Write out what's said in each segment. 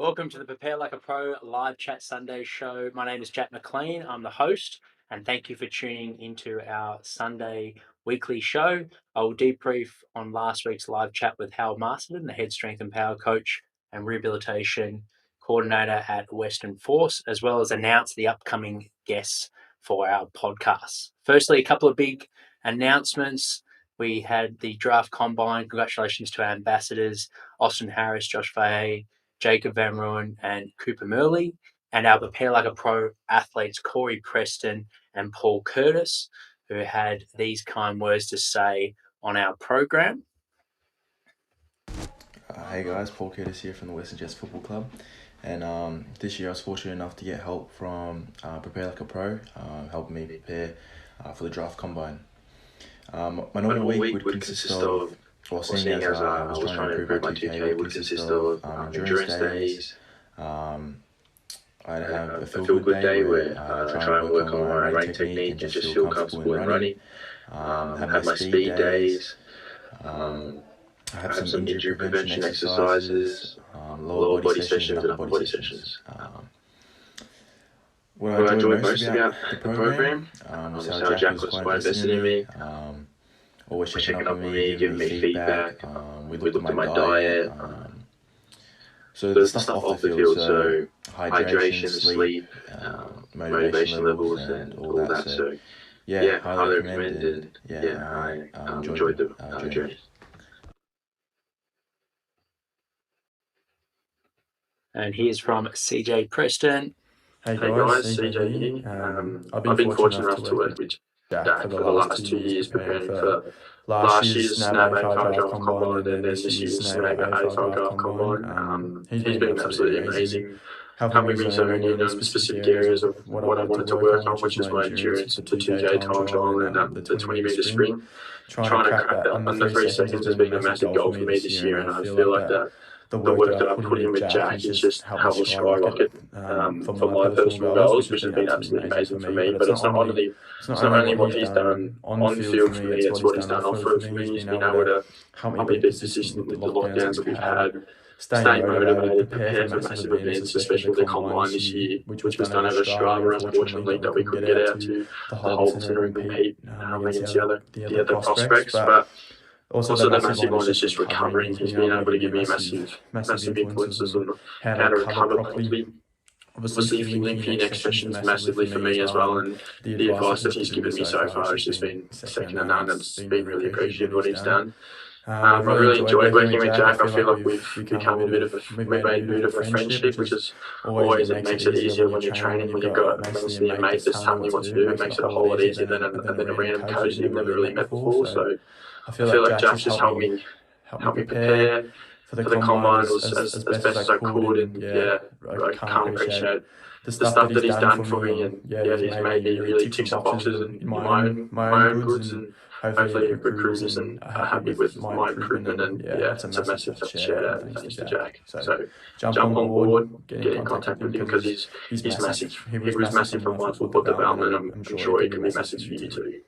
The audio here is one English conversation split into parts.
Welcome to the Prepare Like a Pro live chat Sunday show. My name is Jack McLean. I'm the host, and thank you for tuning into our Sunday weekly show. I will debrief on last week's live chat with Hal Marsden, the head strength and power coach and rehabilitation coordinator at Western Force, as well as announce the upcoming guests for our podcast. Firstly, a couple of big announcements. We had the draft combine. Congratulations to our ambassadors, Austin Harris, Josh Fahey, Jacob Van Rooyen and Cooper Murley, and our Prepare Like a Pro athletes Corey Preston and Paul Curtis, who had these kind words to say on our program. Hey guys, Paul Curtis here from the Western Jets Football Club, and this year I was fortunate enough to get help from Prepare Like a Pro, helping me prepare for the draft combine. My normal week would consist of, seeing as I was trying to improve my 2K, would consist of endurance days. I'd have a feel-good day where I try and work on my running technique and just feel comfortable in running. Have my speed days. I have some injury prevention exercises, lower body sessions and upper body sessions. What I enjoyed most about the program was how Jack was quite invested in me. Always checking up on me, giving me feedback. We looked at my diet. So the stuff off the field, so hydration, sleep, motivation levels, and all that. So yeah, highly recommended. I enjoyed the journey. And here's from CJ Preston. Hey guys, CJ here. I've been fortunate enough to work with Jack for the last 2 years preparing for last year's Snap AFL Draft Combine and then this year's Snap AFL Draft Combine. He's been absolutely amazing, helping me zone in on specific areas of what I wanted to work on, which is my endurance, the 2K time trial and the 20-metre sprint. Trying to crack that under 3 seconds has been a massive goal for me this year, and I feel like that the work that I put in with Jack has just helped me skyrocket for my personal goals, which has been absolutely amazing for me. But it's not only what he's done on field for me, it's what he's done off field for me. He's been able to help me be persistent with the lockdowns that we've had, staying motivated, prepare for massive events, especially the combine this year, which was done over Strava, unfortunately, that we couldn't get out to the Holton Centre and compete against the other prospects. But also the massive one is just recovering. He's been able to give me massive influences on how to recover properly. Obviously, linking next sessions massively for me as well, and the advice that he's given me so far has just been second to none. It's been really appreciative of what he's done. I really enjoyed working with Jack. I feel like we've become a bit of a friendship, which is always, it makes it easier when you're training, when you've got mostly a mate that's telling you what to do. It makes it a whole lot easier than a random coach that you've never really met before. So I feel like Jack just helped me prepare for the combine as best as I could, and I can't appreciate the stuff that he's done for me, and he's made me really tick some boxes in my own goods, and hopefully recruiters are happy with my improvement, and it's a massive shout out and thanks to Jack. So jump on board, get in contact with him because he's massive. He was massive for my football development. I'm sure he can be massive for you too.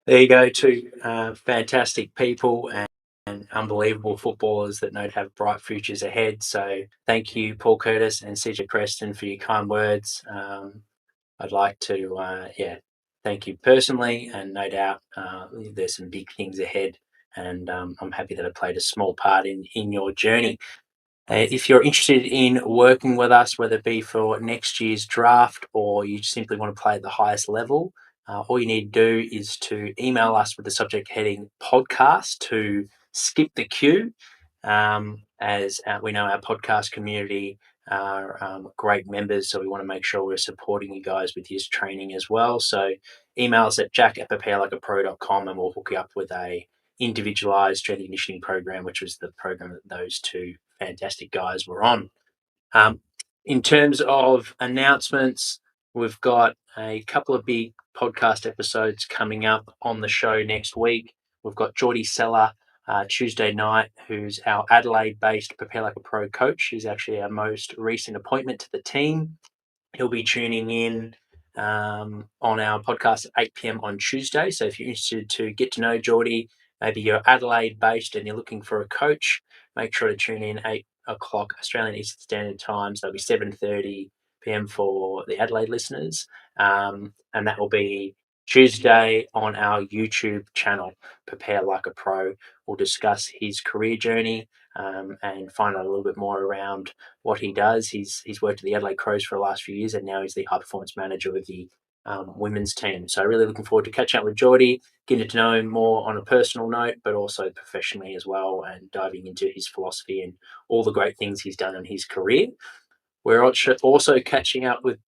There you go, two fantastic people and unbelievable footballers that know to have bright futures ahead. So thank you, Paul Curtis and CJ Preston, for your kind words. I'd like to, thank you personally, and no doubt there's some big things ahead, and I'm happy that I played a small part in your journey. If you're interested in working with us, whether it be for next year's draft or you simply want to play at the highest level, all you need to do is to email us with the subject heading podcast to skip the queue. As we know, our podcast community are great members, so we want to make sure we're supporting you guys with your training as well. So email us at jack@preparelikeapro.com and we'll hook you up with a individualized strength and conditioning program, which was the program that those two fantastic guys were on. In terms of announcements, we've got a couple of big podcast episodes coming up on the show next week. We've got Geordie Seller Tuesday night, who's our Adelaide-based Prepare Like a Pro coach. He's actually our most recent appointment to the team. He'll be tuning in on our podcast at 8 p.m. on Tuesday. So if you're interested to get to know Geordie, maybe you're Adelaide based and you're looking for a coach, make sure to tune in 8 o'clock Australian Eastern Standard Time. So that'll be 7:30 p.m. for the Adelaide listeners. And that will be Tuesday on our YouTube channel, Prepare Like a Pro. We'll discuss his career journey and find out a little bit more around what he does. He's worked at the Adelaide Crows for the last few years, and now he's the high performance manager with the women's team. So really looking forward to catching up with Geordie, getting to know him more on a personal note, but also professionally as well, and diving into his philosophy and all the great things he's done in his career. We're also catching up with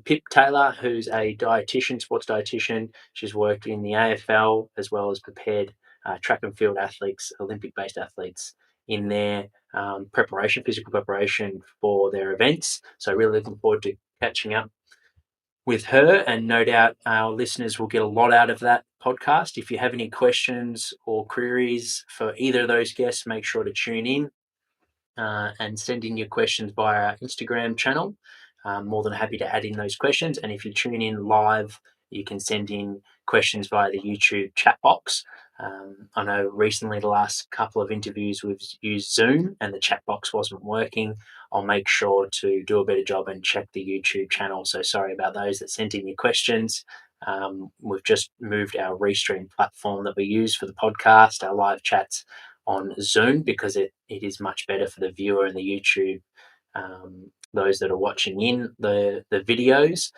Pip Taylor, who's a dietitian, sports dietitian. She's worked in the AFL as well as prepared track and field athletes, Olympic-based athletes, in their physical preparation for their events. So really looking forward to catching up with her, and no doubt our listeners will get a lot out of that podcast. If you have any questions or queries for either of those guests, make sure to tune in and send in your questions via our Instagram channel. I'm more than happy to add in those questions. And if you tune in live, you can send in questions via the YouTube chat box. I know recently, the last couple of interviews, we've used Zoom and the chat box wasn't working. I'll make sure to do a better job and check the YouTube channel. So sorry about those that sent in your questions. We've just moved our Restream platform that we use for the podcast, our live chats, on Zoom, because it is much better for the viewer and the YouTube, those that are watching in the videos,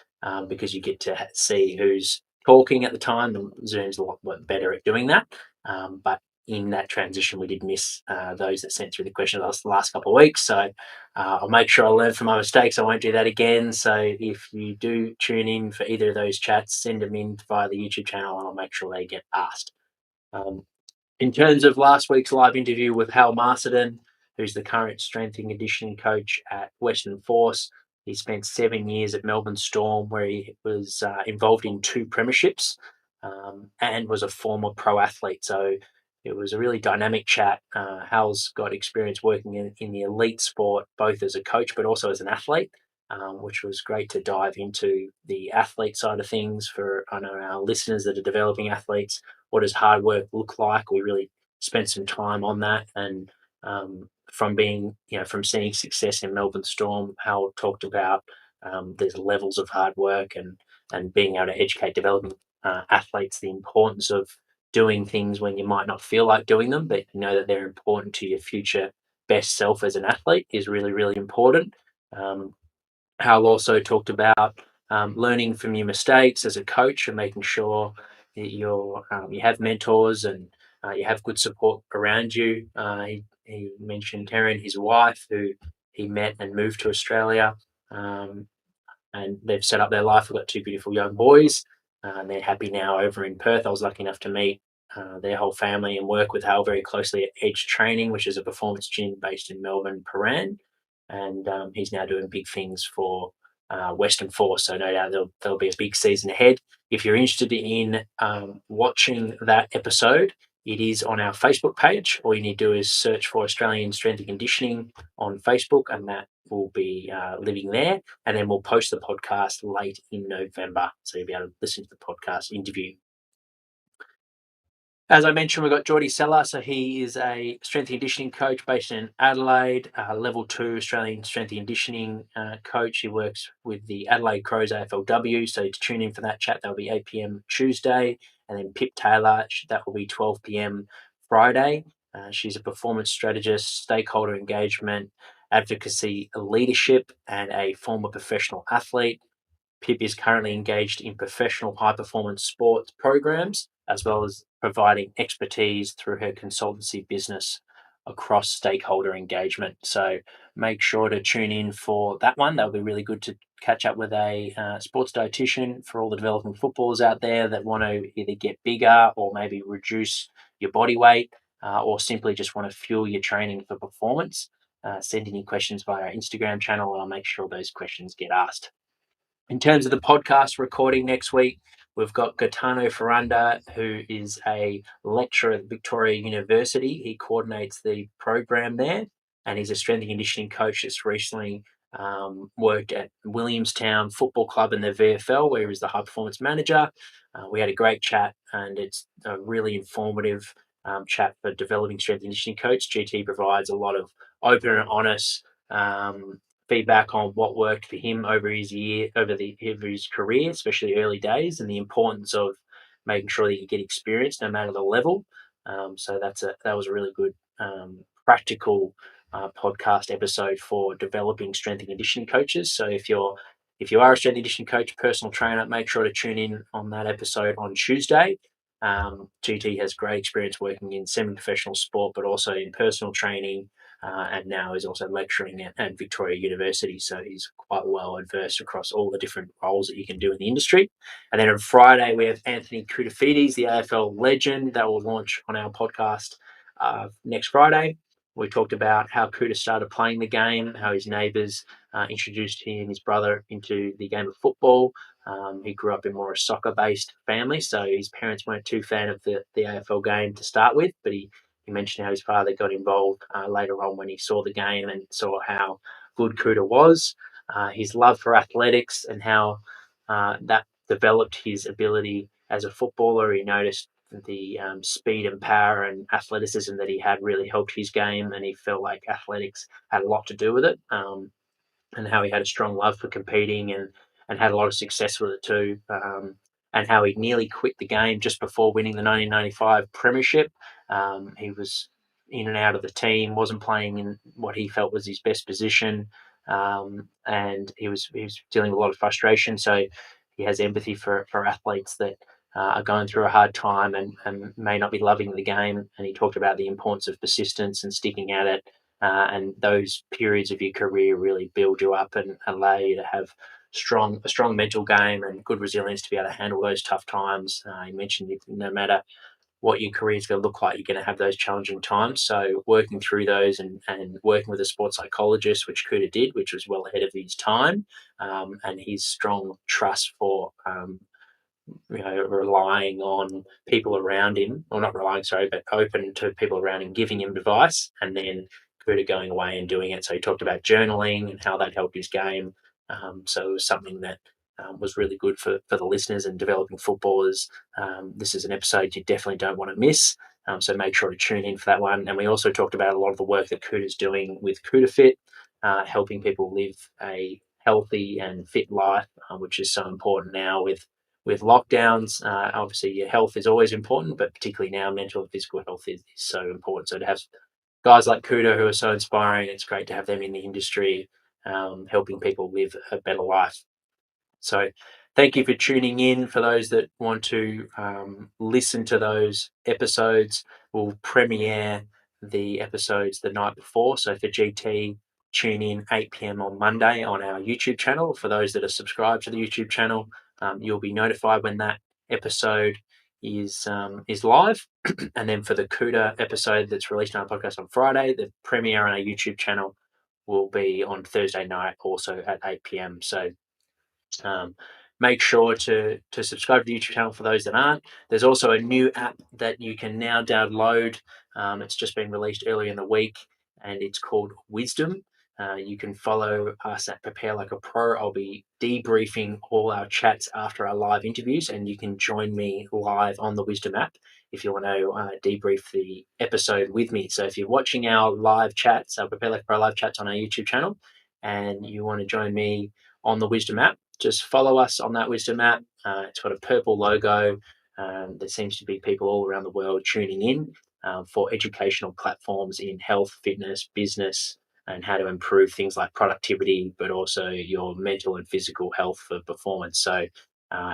because you get to see who's talking at the time. And Zoom's a lot better at doing that. But in that transition, we did miss those that sent through the questions the last couple of weeks. So I'll make sure I learn from my mistakes. I won't do that again. So if you do tune in for either of those chats, send them in via the YouTube channel and I'll make sure they get asked. In terms of last week's live interview with Hal Marsden, who's the current strength and conditioning coach at Western Force, he spent 7 years at Melbourne Storm, where he was involved in 2 premierships and was a former pro athlete. So it was a really dynamic chat. Hal's got experience working in the elite sport, both as a coach but also as an athlete, which was great to dive into the athlete side of things for, I know, our listeners that are developing athletes. What does hard work look like? We really spent some time on that, and from seeing success in Melbourne Storm, Hal talked about there's levels of hard work and being able to educate developing athletes the importance of doing things when you might not feel like doing them, but you know that they're important to your future best self as an athlete is really, really important. Hal also talked about learning from your mistakes as a coach and making sure that you have mentors and you have good support around you. He mentioned Taryn, his wife, who he met and moved to Australia, and they've set up their life. We've got 2 beautiful young boys. They're happy now over in Perth. I was lucky enough to meet their whole family and work with Hal very closely at Edge Training, which is a performance gym based in Melbourne, Paran. And he's now doing big things for Western Force. So no doubt there'll be a big season ahead. If you're interested in watching that episode, it is on our Facebook page. All you need to do is search for Australian Strength and Conditioning on Facebook, and that will be living there. And then we'll post the podcast late in November, so you'll be able to listen to the podcast interview. As I mentioned, we've got Geordie Seller. So he is a strength and conditioning coach based in Adelaide, level 2 Australian strength and conditioning coach. He works with the Adelaide Crows AFLW. So to tune in for that chat, that'll be 8 p.m. Tuesday. And then Pip Taylor, that will be 12 p.m. Friday. She's a performance strategist, stakeholder engagement, advocacy, leadership, and a former professional athlete. Pip is currently engaged in professional high-performance sports programs, as well as providing expertise through her consultancy business across stakeholder engagement. So make sure to tune in for that one. That'll be really good to catch up with a sports dietitian for all the developing footballers out there that want to either get bigger or maybe reduce your body weight, or simply just want to fuel your training for performance. Send in your questions via our Instagram channel, and I'll make sure those questions get asked. In terms of the podcast recording next week, we've got Gaetano Ferranda, who is a lecturer at Victoria University. He coordinates the program there, and he's a strength and conditioning coach that's recently worked at Williamstown Football Club in the VFL, where he was the high performance manager. We had a great chat, and it's really informative chat for developing strength and conditioning coach. GT provides a lot of open and honest feedback on what worked for him over his career, especially early days, and the importance of making sure that you get experience no matter the level. So that was a really good practical podcast episode for developing strength and conditioning coaches. So if you are a strength and conditioning coach, personal trainer, make sure to tune in on that episode on Tuesday. GT has great experience working in semi-professional sport, but also in personal training, and now is also lecturing at Victoria University. So he's quite well adversed across all the different roles that you can do in the industry. And then on Friday, we have Anthony Koutafidis, the AFL legend, that will launch on our podcast next Friday. We talked about how Kuta started playing the game, how his neighbours introduced he and his brother into the game of football. He grew up in more a soccer-based family, so his parents weren't too fan of the AFL game to start with, but he mentioned how his father got involved later on when he saw the game and saw how good Kuta was. His love for athletics and how that developed his ability as a footballer. He noticed the speed and power and athleticism that he had really helped his game, and he felt like athletics had a lot to do with it, and how he had a strong love for competing and had a lot of success with it too, and how he nearly quit the game just before winning the 1995 Premiership. He was in and out of the team, wasn't playing in what he felt was his best position, and he was dealing with a lot of frustration. So he has empathy for athletes that are going through a hard time and may not be loving the game. And he talked about the importance of persistence and sticking at it. And those periods of your career really build you up and allow you to have a strong mental game and good resilience to be able to handle those tough times. You mentioned no matter what your career is going to look like, you're going to have those challenging times. So working through those and working with a sports psychologist, which Kuta did, which was well ahead of his time, and his strong trust for relying on people around him, or not relying, sorry, but open to people around him giving him advice, and then Kuta going away and doing it. So he talked about journaling and how that helped his game. So it was something that was really good for the listeners and developing footballers. This is an episode you definitely don't want to miss. So make sure to tune in for that one. And we also talked about a lot of the work that Kuta's doing with KutaFit, helping people live a healthy and fit life, which is so important now with lockdowns. Obviously, your health is always important, but particularly now, mental and physical health is so important. So to have guys like Kuta who are so inspiring, it's great to have them in the industry, helping people live a better life. So thank you for tuning in. For those that want to listen to those episodes, we'll premiere the episodes the night before. So for GT, tune in 8 p.m. on Monday on our YouTube channel. For those that are subscribed to the YouTube channel, you'll be notified when that episode is live. And then for the Kuta episode that's released on our podcast on Friday, the premiere on our YouTube channel will be on Thursday night, also at 8 p.m. So make sure to subscribe to the YouTube channel for those that aren't. There's also a new app that you can now download. It's just been released earlier in the week, and it's called Wisdom. You can follow us at Prepare Like a Pro. I'll be debriefing all our chats after our live interviews, and you can join me live on the Wisdom app if you want to debrief the episode with me. So if you're watching our live chats, our Prepare Like a Pro live chats on our YouTube channel, and you want to join me on the Wisdom app, just follow us on that Wisdom app. It's got a purple logo. There seems to be people all around the world tuning in for educational platforms in health, fitness, business, and how to improve things like productivity, but also your mental and physical health for performance. So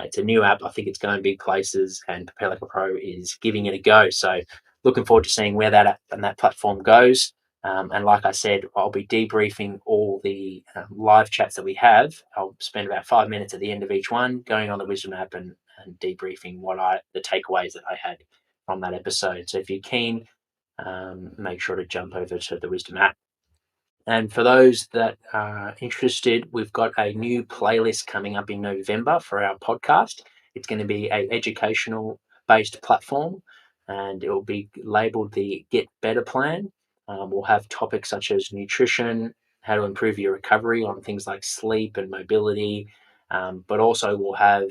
it's a new app. I think it's going big places, and Prepare Like a Pro is giving it a go. So looking forward to seeing where that app and that platform goes. And like I said, I'll be debriefing all the live chats that we have. I'll spend about 5 minutes at the end of each one going on the Wisdom app and debriefing the takeaways that I had from that episode. So if you're keen, make sure to jump over to the Wisdom app. And for those that are interested, we've got a new playlist coming up in November for our podcast. It's going to be an educational based platform, and it will be labeled the Get Better Plan. We'll have topics such as nutrition, how to improve your recovery on things like sleep and mobility, but also we'll have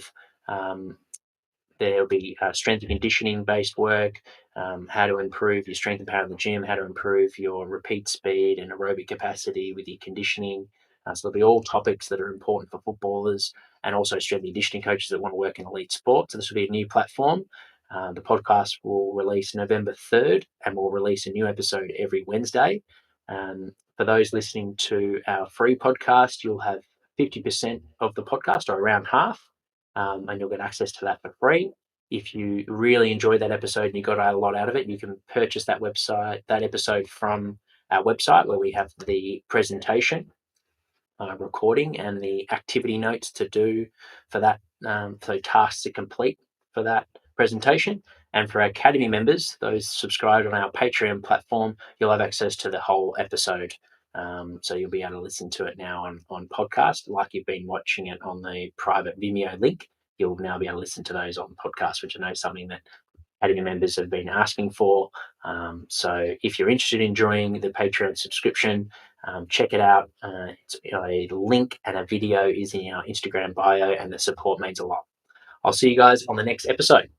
There'll be strength and conditioning based work, how to improve your strength and power in the gym, how to improve your repeat speed and aerobic capacity with your conditioning. So there'll be all topics that are important for footballers, and also strength and conditioning coaches that want to work in elite sport. So this will be a new platform. The podcast will release November 3rd, and we'll release a new episode every Wednesday. For those listening to our free podcast, you'll have 50% of the podcast, or around half, and you'll get access to that for free. If you really enjoyed that episode and you got a lot out of it, you can purchase that episode from our website, where we have the presentation recording and the activity notes to do for that, so tasks to complete for that presentation. And for our Academy members, those subscribed on our Patreon platform, you'll have access to the whole episode. So you'll be able to listen to it now on podcast, like you've been watching it on the private Vimeo link. You'll now be able to listen to those on podcast, which I know is something that Academy members have been asking for. So if you're interested in joining the Patreon subscription, check it out. It's a link and a video is in our Instagram bio, and the support means a lot. I'll see you guys on the next episode.